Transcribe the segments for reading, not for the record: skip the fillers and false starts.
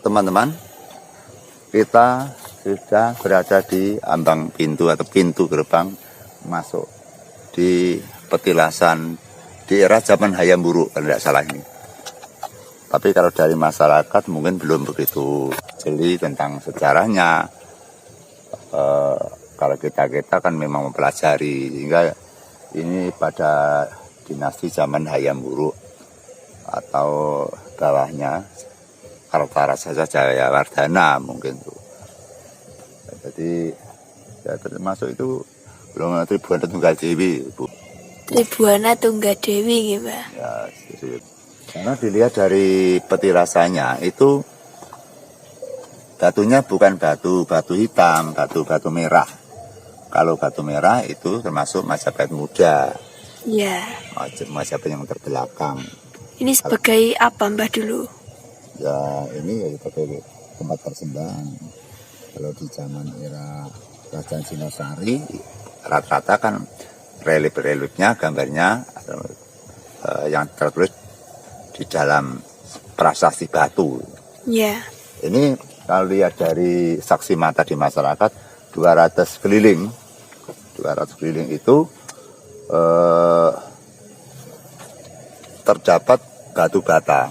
teman-teman, kita sudah berada di ambang pintu atau pintu gerbang masuk di petilasan di era zaman Hayam Wuruk, kalau tidak salah ini. Tapi kalau dari masyarakat mungkin belum begitu jeli tentang sejarahnya. Kalau kita kan memang mempelajari, sehingga ini pada dinasti zaman Hayam Wuruk atau bawahnya Kartarasasa Jayawardhana mungkin tuh. Jadi ya termasuk itu belum Tribuana Tunggal Dewi, Bu. Tribuana Tunggal Dewi gitu, Pak. Ya, karena dilihat dari petilasannya itu batunya bukan batu hitam, batu merah. Kalau batu merah itu termasuk Majapahit muda. Iya. Majapahit yang terbelakang. Ini sebagai apa Mbah dulu? Ya ini ya sebagai tempat persembahan. Kalau di zaman era Kerajaan Sinosari rata-rata kan relief-reliefnya, gambarnya yang tertulis di dalam prasasti batu. Iya. Ini kalau lihat dari saksi mata di masyarakat 200 keliling itu terdapat batu bata,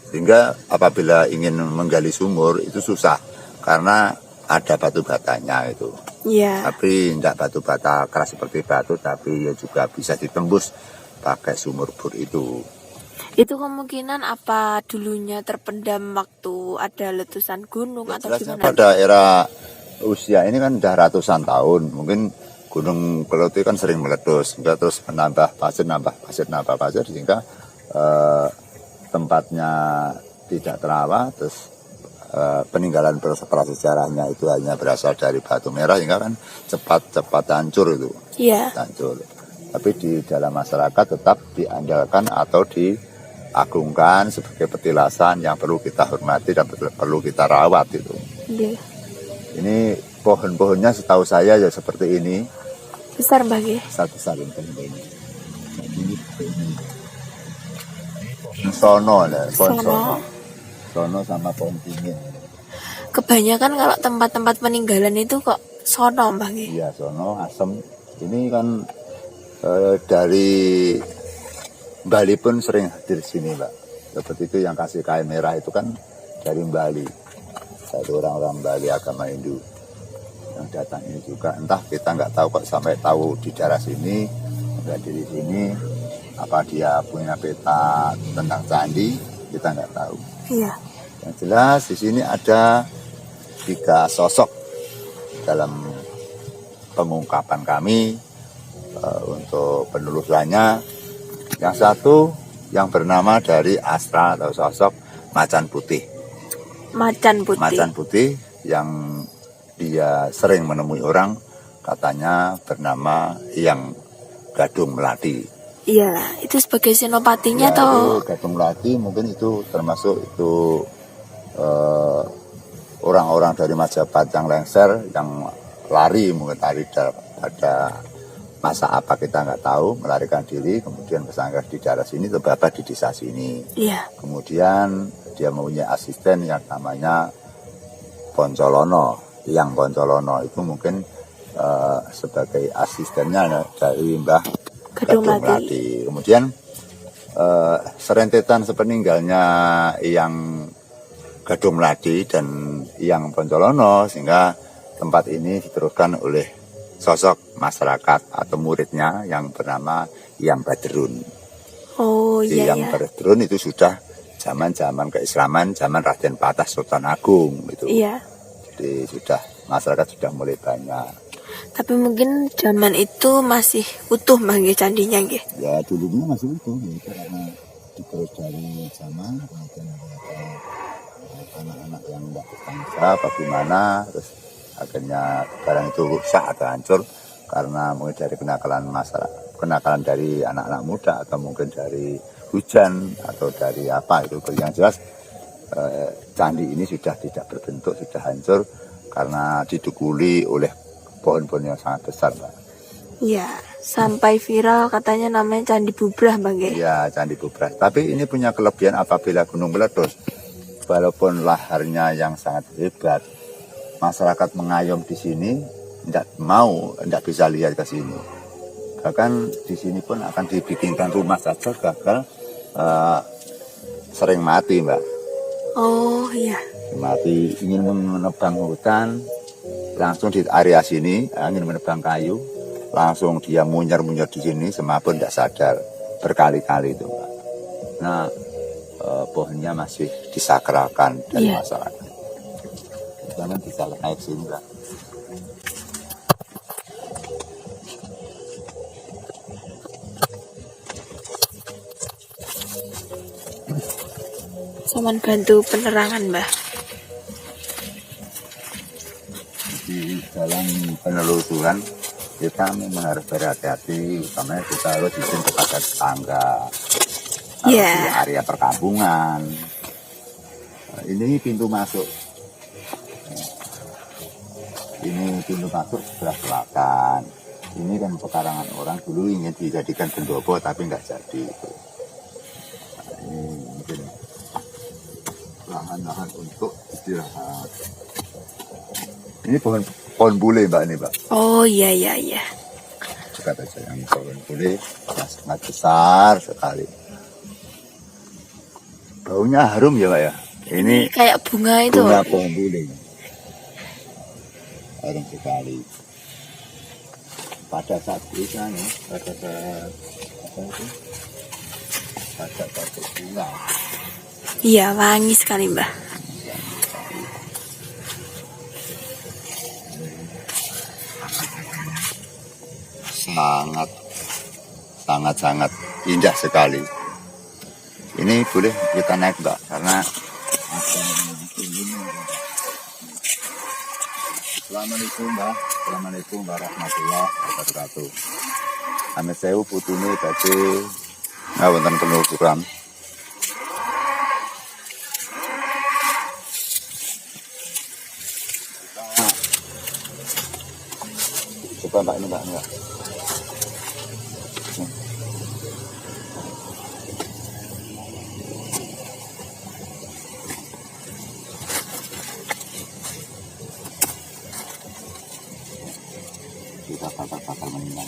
sehingga apabila ingin menggali sumur itu susah karena ada batu batanya itu. Iya. Tapi tidak batu bata keras seperti batu, tapi ya juga bisa ditembus pakai sumur bor itu. Itu kemungkinan apa dulunya terpendam waktu ada letusan gunung Ya, atau gimana? Pada era usia ini kan sudah ratusan tahun, mungkin Gunung Kelut kan sering meletus, sehingga terus menambah pasir, sehingga tempatnya tidak terawat, terus peninggalan prasejarahnya itu hanya berasal dari batu merah, sehingga kan cepat hancur itu. Iya. Hancur. Tapi di dalam masyarakat tetap diandalkan atau diagungkan sebagai petilasan yang perlu kita hormati dan perlu kita rawat itu. Iya. Ini pohon-pohonnya setahu saya ya seperti ini. Besar bagi. Besar ini. Ini sono lah, sono sama pohon tinggi. Kebanyakan kalau tempat-tempat peninggalan itu kok sono bagi. Iya, sono asem. Ini kan dari Bali pun sering hadir sini, Mbak. Seperti itu yang kasih kain merah itu kan dari Bali. Satu orang-orang Bali agama Hindu yang datang ini juga. Entah kita nggak tahu kok sampai tahu di daerah sini, nggak di sini. Apa dia punya peta tentang candi, kita nggak tahu. Iya. Yang jelas di sini ada 3 sosok dalam pengungkapan kami untuk penelusurannya. Yang satu yang bernama dari astral atau sosok Macan Putih. Macan Putih Yang dia sering menemui orang, katanya bernama Hyang Gadung Melati. Iya, itu sebagai senopatinya Ya, atau itu Gadung Melati mungkin itu termasuk itu orang-orang dari Majapahit yang lengser, yang lari mungkin pada masa apa kita nggak tahu, melarikan diri, kemudian bersanggah di daerah sini, terbabat di desa sini. Iya. Kemudian dia mempunyai asisten yang namanya Poncolono, yang Poncolono itu mungkin sebagai asistennya dari Mbah Gadung Melati. Kemudian serentetan sepeninggalnya yang Gadung Melati dan yang Poncolono, sehingga tempat ini diteruskan oleh sosok masyarakat atau muridnya yang bernama Hyang Badrun. Oh iya. Hyang Badrun itu sudah zaman keislaman, zaman Raden Patah Sultan Agung itu. Iya. Jadi masyarakat sudah mulai banyak. Tapi mungkin zaman itu masih utuh bagi candinya nggih. Ya dulunya masih utuh, ya, karena dikerus dari zaman, kemudian ada anak-anak yang tidak berbangsa, bagaimana, terus akhirnya barang itu rusak atau hancur karena mungkin dari kenakalan dari anak-anak muda atau mungkin dari hujan atau dari apa itu. Yang jelas candi ini sudah tidak berbentuk, sudah hancur karena didukuli oleh pohon-pohon yang sangat besar, Mbak. Iya, sampai viral katanya namanya Candi Bubrah, Bang. Iya, Candi Bubrah. Tapi ini punya kelebihan apabila gunung meletus, walaupun laharnya yang sangat hebat, masyarakat mengayom di sini tidak bisa lihat ke sini. Bahkan di sini pun akan dibikinkan rumah saja gagal, sering mati, Mbak. Oh iya. Mati ingin menebang hutan, langsung di area sini ingin menebang kayu, langsung dia munyer-munyer di sini, semapun tidak sadar, berkali-kali itu, Mbak. Nah, pohonnya masih disakralkan dari masyarakat. Jangan bisa naik sini, Mbak. Cuman bantu penerangan, Mbah. Di dalam penelusuran kita memang harus berhati-hati, utamanya kita harus izin kepada tetangga, di area perkampungan. Ini pintu masuk. Ini pintu masuk sebelah selatan. Ini kan pekarangan orang dulu ingin dijadikan pendopo tapi nggak jadi. Nah, ini mungkin lahan-lahan untuk istirahat. Ini pohon bule, Mbak, ini, Mbak. Oh iya. Dekat aja yang pohon bule yang sangat besar sekali. Baunya harum ya, Mbak ya. Ini kayak bunga itu. Bunga pohon bule. Harum sekali. Pada saat biasanya, pada saat bunga. Iya, wangi sekali, Mbah. Sangat indah sekali. Ini boleh kita naik, Mbak, karena Assalamualaikum, Mbak. Assalamualaikum warahmatullahi wabarakatuh. Amit sewu putune tadi ngawonten penelusuran. Coba, Mbak, ini, Mbak. Kita bakar meninggal.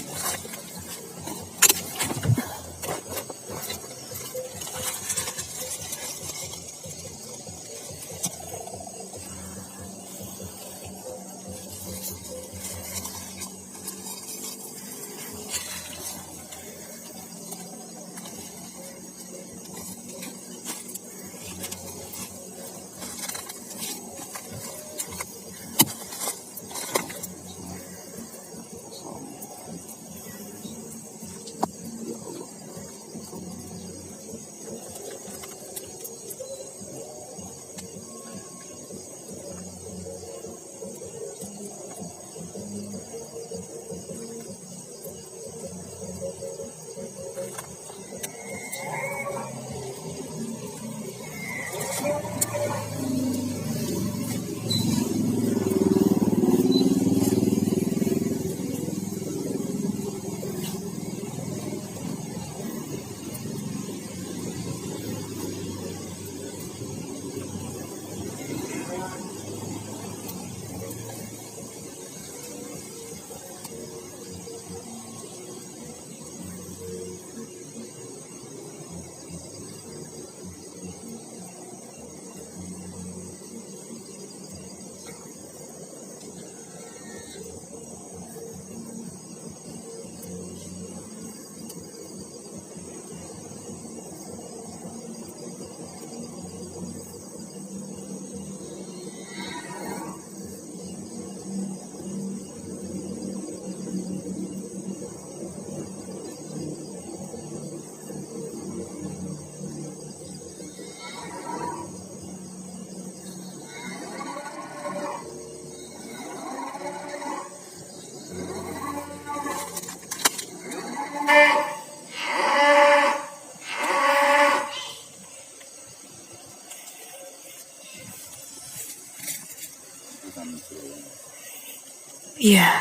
Iya.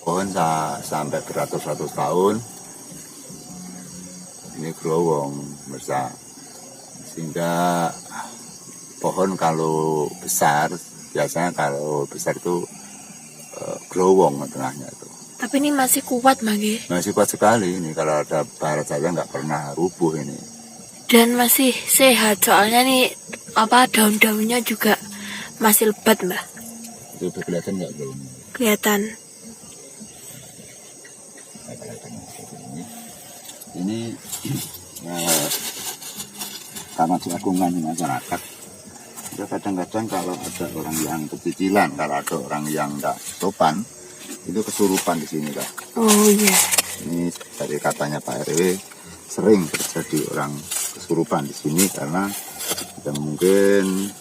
pohon sampai beratus-ratus tahun. Ini growong besar. Sehingga pohon kalau besar, biasanya kalau besar itu growong tengahnya itu. Tapi ini masih kuat, Mage. Masih kuat sekali ini, kalau ada barat saja nggak pernah rubuh ini. Dan masih sehat, soalnya nih daun-daunnya juga masih lebat, Mbah. Itu kelihatan nggak belum? Kelihatan. Ini karena keagungan masyarakat. Ya kadang-kadang kalau ada orang yang pecicilan, kalau ada orang yang nggak sopan, itu kesurupan di sini, Kak. Oh iya. Ini dari katanya Pak RW, sering terjadi orang kesurupan di sini karena ada mungkin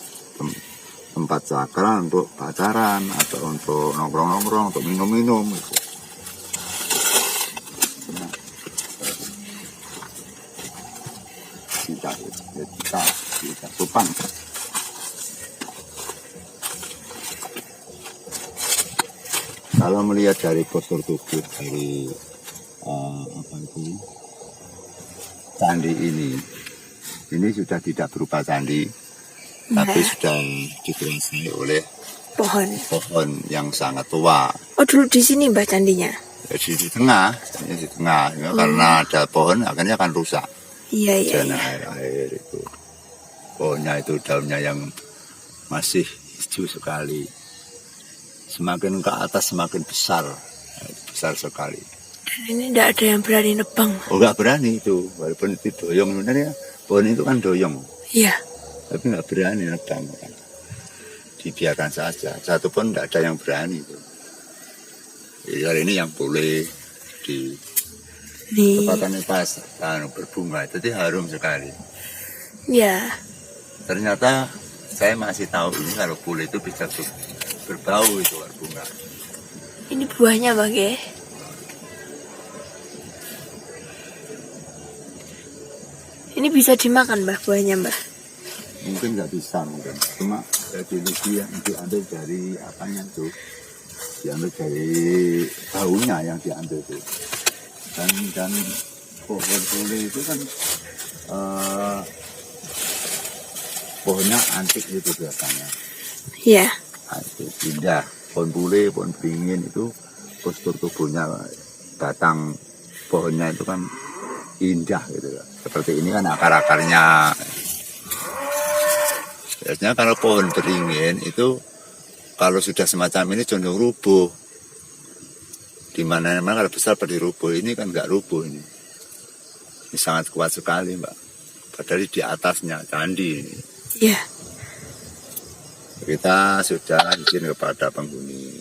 tempat sakral untuk pacaran atau untuk nongkrong-nongkrong, untuk minum-minum gitu. Nah, kita sopan. Kalau melihat dari postur tubuh dari candi ini sudah tidak berupa candi, tapi sudah dikuasai oleh pohon yang sangat tua. Oh, dulu di sini, Mbah, candinya? Jadi di tengah, ya, karena ada pohon akhirnya akan rusak. Iya. Dan air itu, pohonnya itu daunnya yang masih hijau sekali. Semakin ke atas semakin besar sekali. Dan ini tidak ada yang berani nebang. Oh, nggak berani itu, walaupun itu doyong sebenarnya, pohon itu kan doyong. Iya. Tapi nggak berani nebang kan. Dibiarkan saja, satu pun tidak ada yang berani itu. Ya, ini yang boleh di tempatnya pas berbunga, jadi harum sekali. Iya. Ternyata saya masih tahu ini kalau boleh itu bisa berbau itu bunga. Ini buahnya, Bang, Ini bisa dimakan, Mbah, buahnya, Mbah? Mungkin nggak bisa, mungkin. Cuma definisi yang diambil dari apanya tuh, diambil dari daunnya yang diambil tuh. Dan pohon bule itu kan pohonnya antik itu biasanya. Iya. Antik, indah. Pohon bule, pohon beringin itu postur tubuhnya, batang pohonnya itu kan indah gitu. Seperti ini kan akar-akarnya. Biasanya kalau pohon beringin itu kalau sudah semacam ini cenderung rubuh. Di mana-mana kalau besar pada rubuh, ini kan nggak rubuh ini. Ini sangat kuat sekali, Mbak. Padahal di atasnya candi ini. Iya. Kita sudah izin kepada penghuni.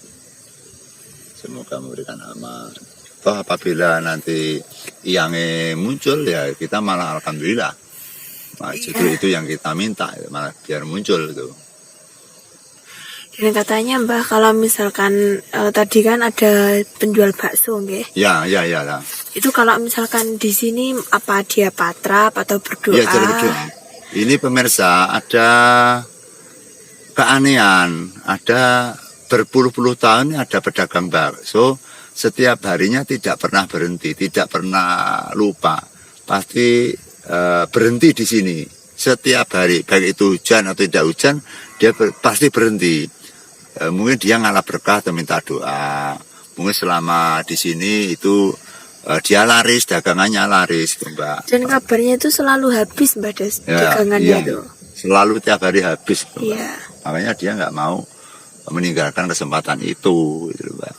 Semoga memberikan aman. Toh apabila nanti iangnya muncul ya kita malah alhamdulillah. Nah, justru itu yang kita minta, malah biar muncul itu. Dan katanya, Mbah, kalau misalkan tadi kan ada penjual bakso, nggih? Ya. Itu kalau misalkan di sini apa dia patrap atau berdoa? Ya, cara berdoa. Ini pemirsa ada keanehan, ada berpuluh-puluh tahun ada pedagang bakso, setiap harinya tidak pernah berhenti, tidak pernah lupa, pasti berhenti di sini setiap hari, baik itu hujan atau tidak hujan, dia pasti berhenti. Mungkin dia ngalah berkah atau minta doa. Mungkin selama di sini itu dia laris, dagangannya laris, Mbak. Dan kabarnya itu selalu habis, Mbak, dagangannya itu. Selalu tiap hari habis, Mbak. Iya. Makanya dia nggak mau meninggalkan kesempatan itu, gitu, Mbak.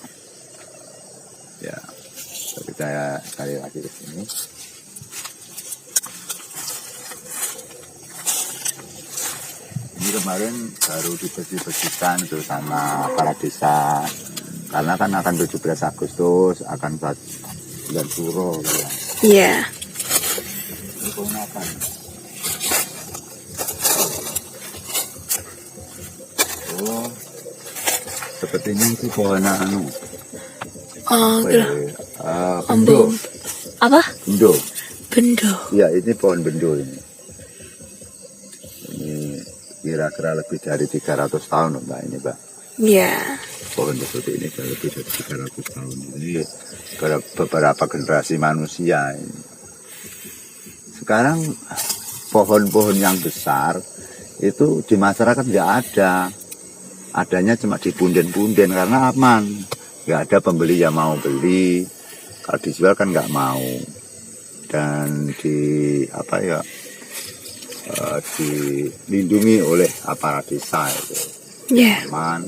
Ya, kita sekali lagi ke sini. Ini kemarin baru dibersih-bersihkan itu sama para desa, karena kan akan 17 Agustus akan bulan Suro, ya. Iya. Ini pohon apa? Oh, sepertinya itu pohon anu. Oh, bendo. Apa? Bendo. Bendo. Iya, ini pohon bendo ini. Ini kira-kira lebih dari 300 tahun, Mbak, ini, Mbak. Iya. pohon seperti ini sudah lebih dari 300 tahun. Ini beberapa generasi manusia ini. Sekarang pohon-pohon yang besar itu di masyarakat nggak ada. Adanya cuma di punden-punden karena aman. Nggak ada pembeli yang mau beli. Kalau dijual kan nggak mau. Dan dilindungi oleh aparat desa itu. Ya. Aman.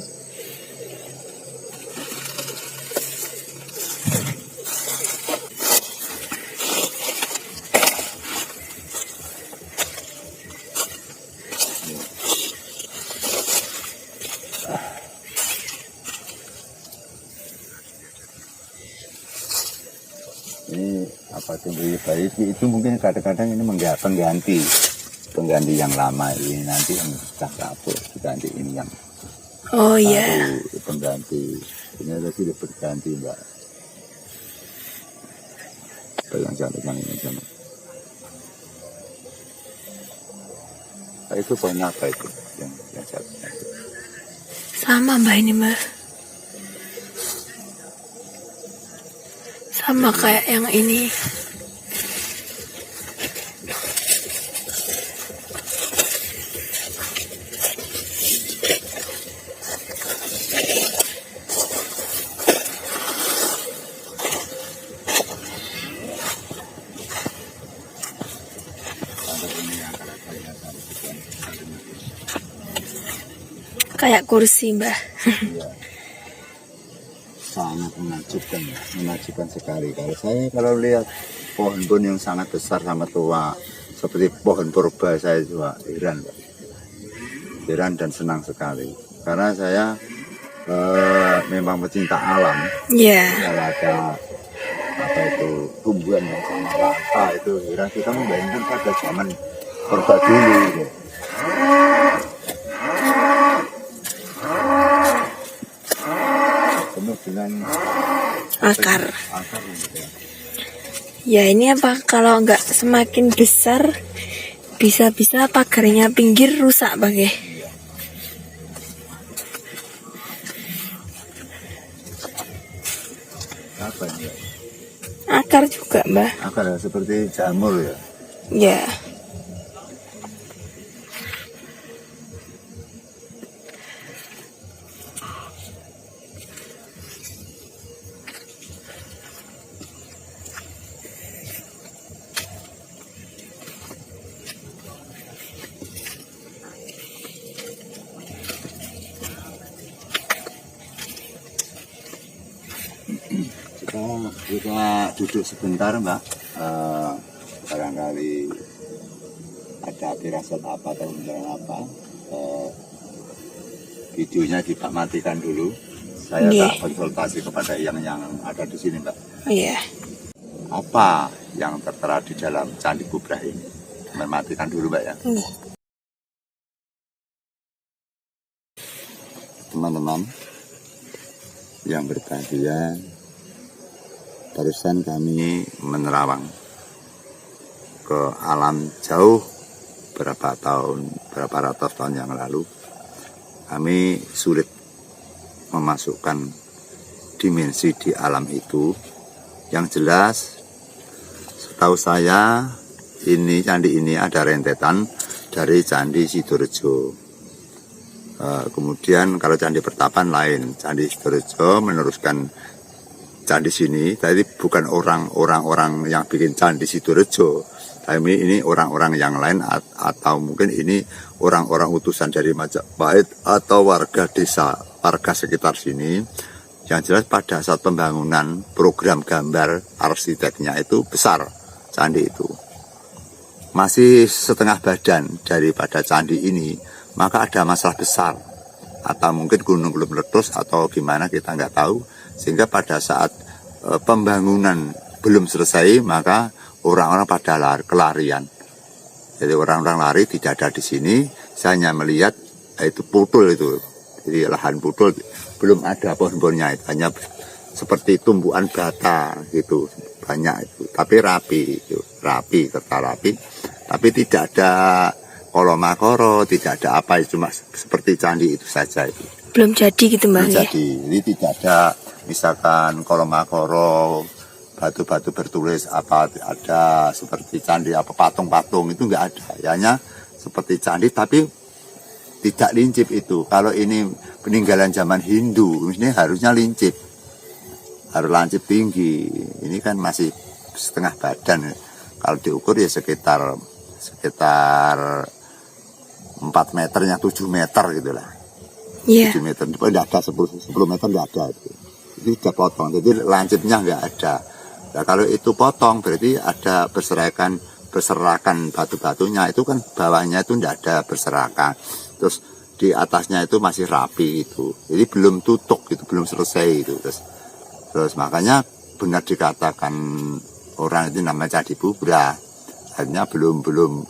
Ini apa tumbuh bayi itu mungkin kadang-kadang ini pengganti yang lama ini, nanti yang sudah kapur diganti ini yang Iya. pengganti. Ini ada sudah berganti, Mbak. Yang ini sana. Itu pohon apa itu yang satu? Sama Mbak ini Mbak. Sama kayak yang ini. Kayak kursi Mbak. Iya. Sangat menakjubkan sekali. Kalau lihat pohon-pohon yang sangat besar sama tua seperti pohon purba, saya juga heran, Pak. Heran dan senang sekali. Karena saya memang pecinta alam. Iya. Kalau ada tumbuhan yang sama rata itu heran, kita membayangkan pada zaman purba dulu. Gitu. Penuh dengan Akar. gitu ya. Ya ini apa kalau nggak semakin besar bisa-bisa pagarnya pinggir rusak bagai. Apa ini? Akar juga Mbak. Akar seperti jamur ya. Ya. Kita duduk sebentar, Mbak. Barangkali ada firasat apa atau beneran apa. Videonya dimatikan dulu. Saya tak konsultasi kepada yang ada di sini, Mbak. Iya. Apa yang tertera di dalam Candi Kubrah ini? Mematikan dulu, Mbak ya. Teman-teman yang berbahagia, barusan kami menerawang ke alam jauh berapa ratus tahun yang lalu. Kami sulit memasukkan dimensi di alam itu. Yang jelas, setahu saya candi ini ada rentetan dari Candi Sidorejo. Kemudian kalau Candi Pertapan lain, Candi Sidorejo meneruskan candi sini. Tadi bukan orang-orang yang bikin Candi Sidorejo, tapi ini orang-orang yang lain atau mungkin ini orang-orang utusan dari Majapahit atau warga desa, warga sekitar sini. Yang jelas pada saat pembangunan program gambar arsiteknya itu besar candi itu. Masih setengah badan daripada candi ini, maka ada masalah besar. Atau mungkin gunung belum meletus atau gimana kita nggak tahu. Sehingga pada saat pembangunan belum selesai, maka orang-orang pada kelarian. Jadi orang-orang lari tidak ada di sini. Saya hanya melihat itu putul itu. Jadi lahan putul, belum ada pohon-pohonnya, hanya seperti tumbuhan bata gitu, banyak itu. Tapi rapi, tapi tidak ada kolo makoro, tidak ada apa, cuma seperti candi itu saja itu. belum jadi gitu Mbak. Belum Ya? jadi. Jadi tidak ada misalkan kolomagoro, batu-batu bertulis apa ada seperti candi apa patung-patung itu enggak ada. Hanya seperti candi tapi tidak lincip itu. Kalau ini peninggalan zaman Hindu, ini harusnya lincip. Harus lancip tinggi. Ini kan masih setengah badan. Kalau diukur ya sekitar 4 meternya 7 meter gitu lah. Iya. 7 meter. Tidak ada 10 meter tidak ada. Itu sudah potong. Jadi lancipnya nggak ada. Nah, kalau itu potong berarti ada berserakan batu-batunya. Itu kan bawahnya itu tidak ada berserakan. Terus di atasnya itu masih rapi itu. Jadi belum tutup itu, belum selesai itu. Terus makanya benar dikatakan orang itu namanya Candi Bubrah. Akhirnya belum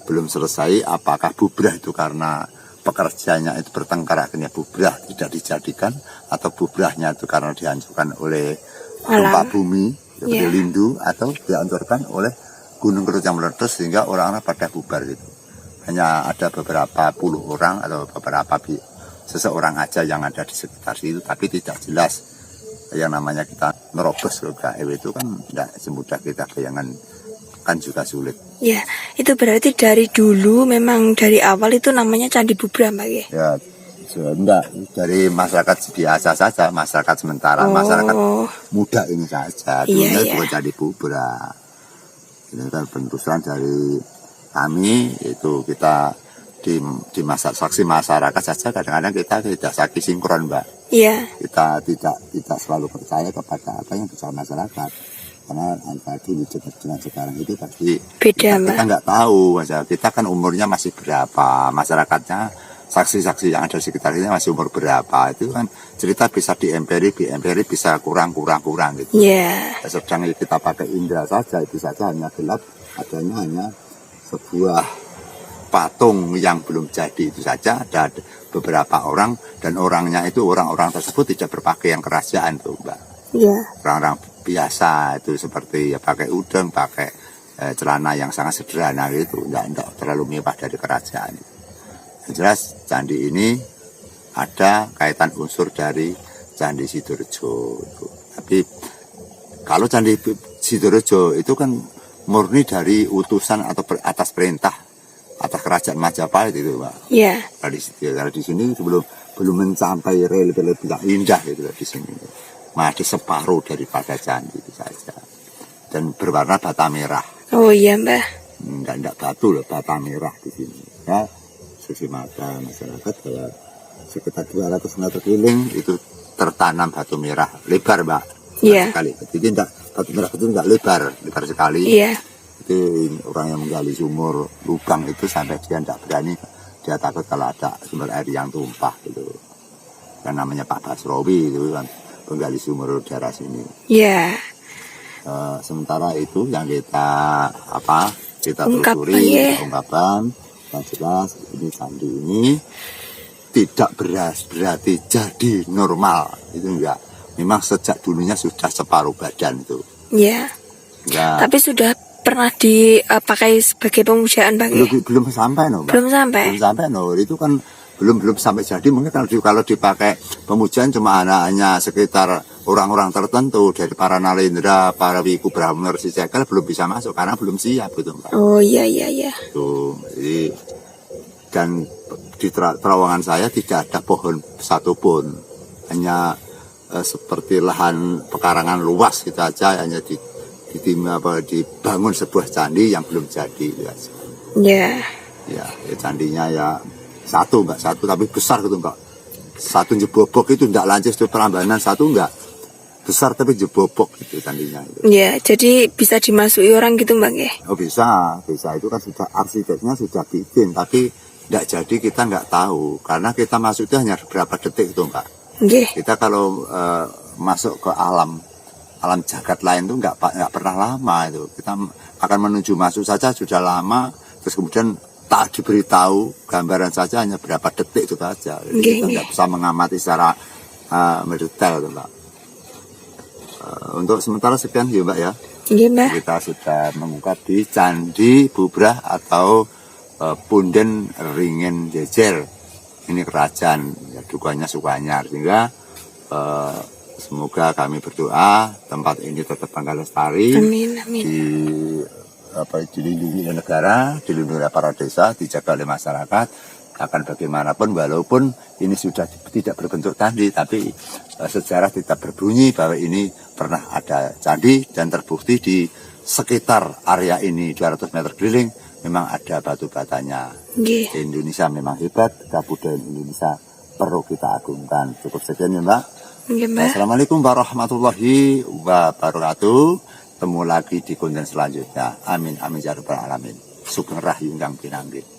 selesai apakah bubrah itu karena pekerjanya itu bertengkar akhirnya bubrah tidak dijadikan atau bubrahnya itu karena dihancurkan oleh gempa bumi seperti Lindu atau dihancurkan oleh gunung Kelut yang meletus sehingga orang-orang pada bubar gitu. Hanya ada beberapa puluh orang atau seseorang aja yang ada di sekitar situ tapi tidak jelas. Yang namanya kita merobos ke gaib itu kan tidak semudah kita bayangkan, kan juga sulit. Ya, itu berarti dari dulu memang dari awal itu namanya Candi Bubrah Mbak ya? Ya, enggak dari masyarakat biasa saja, masyarakat sementara, masyarakat muda ini saja. Dulunya bukan Candi Bubrah. Ini kan penerusan dari kami itu kita di saksi masyarakat saja kadang-kadang kita tidak saksi sinkron Mbak. Iya. Kita tidak selalu percaya kepada apa yang bicara masyarakat. Karena antara dulu dengan sekarang itu pasti beda, kita nggak tahu, kita kan umurnya masih berapa, masyarakatnya saksi-saksi yang ada di sekitar ini masih umur berapa, itu kan cerita bisa diempiri bisa kurang gitu. Yeah. Sedang kita pakai indera saja, itu saja hanya gelap, adanya hanya sebuah patung yang belum jadi itu saja, ada beberapa orang dan orangnya itu orang-orang tersebut tidak berpakaian kerajaan tuh Mbak. Yeah. Orang-orang biasa itu seperti ya pakai udeng, pakai celana yang sangat sederhana gitu, enggak terlalu mewah dari kerajaan. Yang jelas candi ini ada kaitan unsur dari Candi Sidorejo. Tapi kalau Candi Sidorejo itu kan murni dari utusan atau atas perintah atas kerajaan Majapahit itu Pak. Iya. Kalau di sini belum mencapai rel-rel yang indah gitu di sini. Masih separuh daripada candi itu saja. Dan berwarna bata merah. Oh iya Mbak. Enggak batu loh, bata merah di sini. Ya, sisi mata masyarakat bahwa sekitar 200 meter keliling itu tertanam batu merah lebar Mbak. Iya. Sekali. Jadi batu merah itu enggak lebar sekali. Iya. Itu orang yang menggali sumur lubang itu sampai dia enggak berani, dia takut kalau ada sumber air yang tumpah gitu. Yang namanya Pak Basrowi itu kan penggali sumur daerah sini. Iya. Sementara itu yang kita telusuri, ungkapan yang jelas ini candi ini tidak berarti jadi normal, itu enggak. Memang sejak dulunya sudah separuh badan itu. Iya. Tapi sudah pernah dipakai sebagai pemujaan Bang? Belum sampai no, Mbak. Belum sampai no. Itu kan belum sampai jadi. Mungkin kalau dipakai pemujaan cuma hanya sekitar orang-orang tertentu dari para Nalendra, para Wiku Brahmana, si Cekel belum bisa masuk karena belum siap gitu Mbak. Oh iya. Tuh, jadi dan di terowongan saya tidak ada pohon satupun, hanya seperti lahan pekarangan luas gitu aja, hanya dibangun sebuah candi yang belum jadi. Ya. Ya, candinya ya satu tapi besar gitu Mbak. Satu jebobok itu enggak lancis itu Prambanan, satu enggak besar tapi jebobok itu candinya itu. Ya, jadi bisa dimasuki orang gitu Mbak ya? Oh bisa itu kan sudah arsiteknya sudah bikin tapi enggak jadi, kita enggak tahu karena kita masuk itu hanya berapa detik itu Mbak. Okay. Kita kalau masuk ke alam jagat lain itu enggak pernah lama itu. Kita akan menuju masuk saja sudah lama, terus kemudian tak diberitahu gambaran saja hanya berapa detik itu saja. Jadi kita nggak bisa mengamati secara mendetail, Mbak. Untuk sementara sekian ya Mbak ya. Iya Mbak. Kita sudah mengungkap di Candi Bubrah atau Punden Ringen Jejer ini kerajaan, ya, dukanya sukanya, sehingga semoga kami berdoa tempat ini tetap bangga lestari, Amin, amin. dilindungi oleh negara, dilindungi oleh para desa, dijaga oleh masyarakat. Akan bagaimanapun walaupun ini sudah tidak berbentuk candi, tapi sejarah tetap berbunyi bahwa ini pernah ada candi, dan terbukti di sekitar area ini 200 meter keliling memang ada batu batanya. Nggih. Indonesia memang hebat, kebudayaan Indonesia perlu kita agungkan. Cukup sekian ya Mbak. Nggih, Mbah. Assalamualaikum warahmatullahi wabarakatuh. Temu lagi di konten selanjutnya. Amin amin ya rabbal alamin. Sugeng rahyung kang pinanggih.